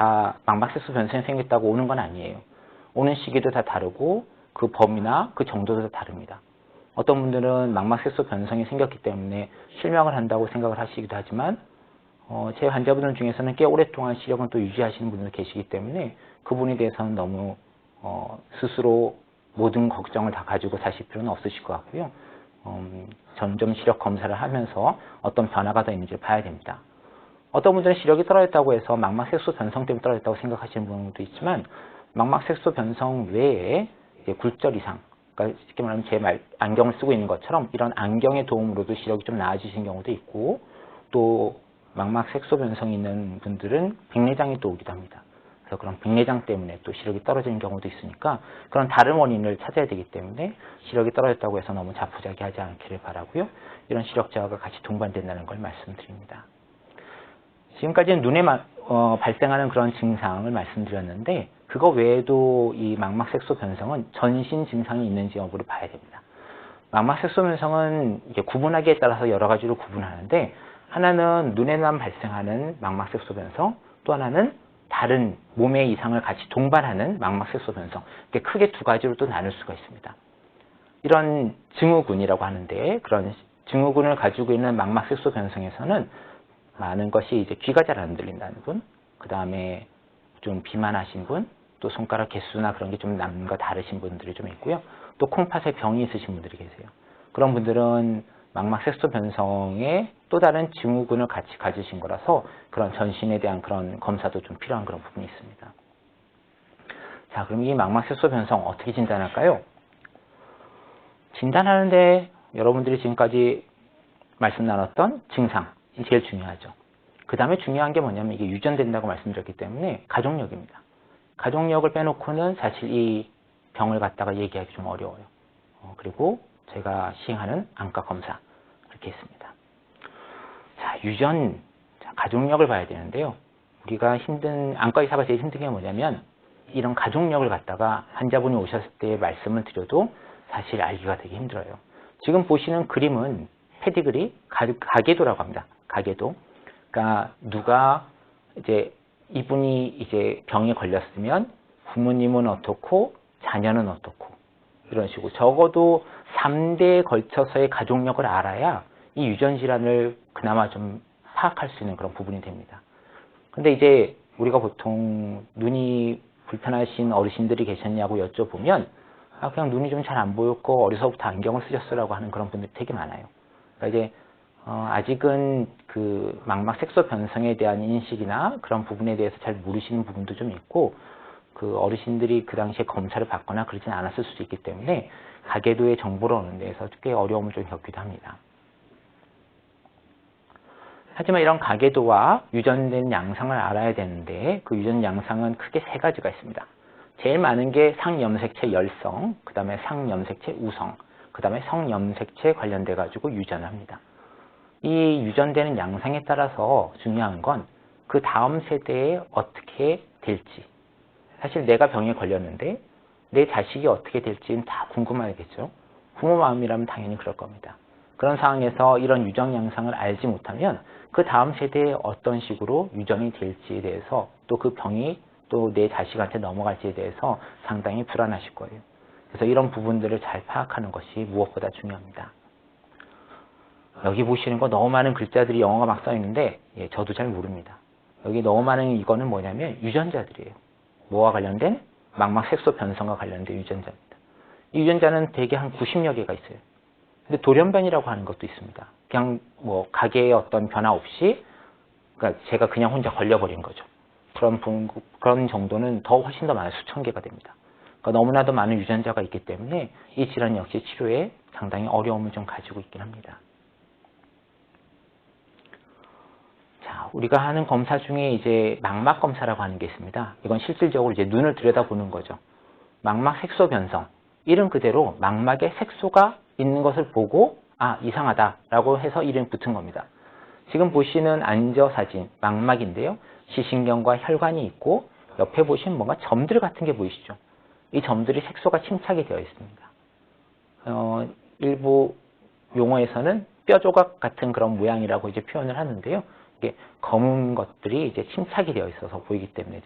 다 망막색소 변성이 생겼다고 오는 건 아니에요. 오는 시기도 다 다르고 그 범위나 그 정도도 다 다릅니다. 어떤 분들은 망막색소 변성이 생겼기 때문에 실명을 한다고 생각을 하시기도 하지만 제 환자분들 중에서는 꽤 오랫동안 시력은 또 유지하시는 분들 계시기 때문에 그 부분에 대해서는 너무 스스로 모든 걱정을 다 가지고 사실 필요는 없으실 것 같고요. 점점 시력 검사를 하면서 어떤 변화가 더 있는지를 봐야 됩니다. 어떤 분들은 시력이 떨어졌다고 해서 망막색소 변성 때문에 떨어졌다고 생각하시는 분도 있지만 망막색소 변성 외에 이제 굴절 이상, 그러니까 쉽게 말하면 안경을 쓰고 있는 것처럼 이런 안경의 도움으로도 시력이 좀 나아지시는 경우도 있고 또 망막색소 변성이 있는 분들은 백내장이 또 오기도 합니다. 그래서 그런 백내장 때문에 또 시력이 떨어지는 경우도 있으니까 그런 다른 원인을 찾아야 되기 때문에 시력이 떨어졌다고 해서 너무 자포자기하지 않기를 바라고요. 이런 시력 저하가 같이 동반된다는 걸 말씀드립니다. 지금까지는 눈에 발생하는 그런 증상을 말씀드렸는데 그거 외에도 이 망막색소 변성은 전신 증상이 있는지 여부를 봐야 됩니다. 망막색소 변성은 이게 구분하기에 따라서 여러 가지로 구분하는데 하나는 눈에만 발생하는 망막색소 변성, 또 하나는 다른 몸의 이상을 같이 동반하는 망막색소 변성. 이렇게 크게 두 가지로 또 나눌 수가 있습니다. 이런 증후군이라고 하는데 그런 증후군을 가지고 있는 망막색소 변성에서는 많은 것이 이제 귀가 잘 안 들린다는 분, 그 다음에 좀 비만하신 분, 또 손가락 개수나 그런 게 좀 남과 다르신 분들이 좀 있고요. 또 콩팥에 병이 있으신 분들이 계세요. 그런 분들은 망막색소 변성의 또 다른 증후군을 같이 가지신 거라서 그런 전신에 대한 그런 검사도 좀 필요한 그런 부분이 있습니다. 자, 그럼 이 망막색소 변성 어떻게 진단할까요? 진단하는데 여러분들이 지금까지 말씀 나눴던 증상이 제일 중요하죠. 그 다음에 중요한 게 뭐냐면 이게 유전된다고 말씀드렸기 때문에 가족력입니다. 가족력을 빼놓고는 사실 이 병을 갖다가 얘기하기 좀 어려워요. 그리고 제가 시행하는 안과 검사 이렇게 했습니다. 자, 유전, 가족력을 봐야 되는데요. 우리가 안과 의사가 제일 힘든 게 뭐냐면 이런 가족력을 갖다가 환자분이 오셨을 때 말씀을 드려도 사실 알기가 되게 힘들어요. 지금 보시는 그림은 페디그리, 가계도라고 합니다. 가계도. 그러니까 누가 이제 이분이 이제 병에 걸렸으면 부모님은 어떻고 자녀는 어떻고 이런 식으로 적어도 3대에 걸쳐서의 가족력을 알아야 이 유전 질환을 그나마 좀 파악할 수 있는 그런 부분이 됩니다. 근데 이제 우리가 보통 눈이 불편하신 어르신들이 계셨냐고 여쭤보면 그냥 눈이 좀 잘 안 보였고 어려서부터 안경을 쓰셨어라고 하는 그런 분들이 되게 많아요. 그러니까 이제 아직은 그 망막색소 변성에 대한 인식이나 그런 부분에 대해서 잘 모르시는 부분도 좀 있고 그 어르신들이 그 당시에 검사를 받거나 그러진 않았을 수도 있기 때문에 가계도의 정보를 얻는 데에서 꽤 어려움을 좀 겪기도 합니다. 하지만 이런 가계도와 유전된 양상을 알아야 되는데 그 유전 양상은 크게 세 가지가 있습니다. 제일 많은 게 상염색체 열성, 그 다음에 상염색체 우성, 그 다음에 성염색체 관련돼 가지고 유전을 합니다. 이 유전되는 양상에 따라서 중요한 건 그 다음 세대에 어떻게 될지. 사실 내가 병에 걸렸는데 내 자식이 어떻게 될지는 다 궁금하겠죠. 부모 마음이라면 당연히 그럴 겁니다. 그런 상황에서 이런 유전 양상을 알지 못하면 그 다음 세대에 어떤 식으로 유전이 될지에 대해서 또 그 병이 또 내 자식한테 넘어갈지에 대해서 상당히 불안하실 거예요. 그래서 이런 부분들을 잘 파악하는 것이 무엇보다 중요합니다. 여기 보시는 거 너무 많은 글자들이 영어가 막 써 있는데 저도 잘 모릅니다. 여기 너무 많은 이거는 뭐냐면 유전자들이에요. 뭐와 관련된? 망막색소 변성과 관련된 유전자입니다. 이 유전자는 대개 한 90여 개가 있어요. 근데 돌연변이라고 하는 것도 있습니다. 그냥 뭐 가계의 어떤 변화 없이 그러니까 제가 그냥 혼자 걸려버린 거죠. 그런 정도는 훨씬 더 많은 수천 개가 됩니다. 그러니까 너무나도 많은 유전자가 있기 때문에 이 질환 역시 치료에 상당히 어려움을 좀 가지고 있긴 합니다. 자, 우리가 하는 검사 중에 이제 망막 검사라고 하는 게 있습니다. 이건 실질적으로 이제 눈을 들여다보는 거죠. 망막 색소 변성. 이름 그대로 망막에 색소가 있는 것을 보고 이상하다라고 해서 이름이 붙은 겁니다. 지금 보시는 안저 사진, 망막인데요. 시신경과 혈관이 있고 옆에 보시면 뭔가 점들 같은 게 보이시죠? 이 점들이 색소가 침착이 되어 있습니다. 일부 용어에서는 뼈 조각 같은 그런 모양이라고 이제 표현을 하는데요. 이게 검은 것들이 이제 침착이 되어 있어서 보이기 때문에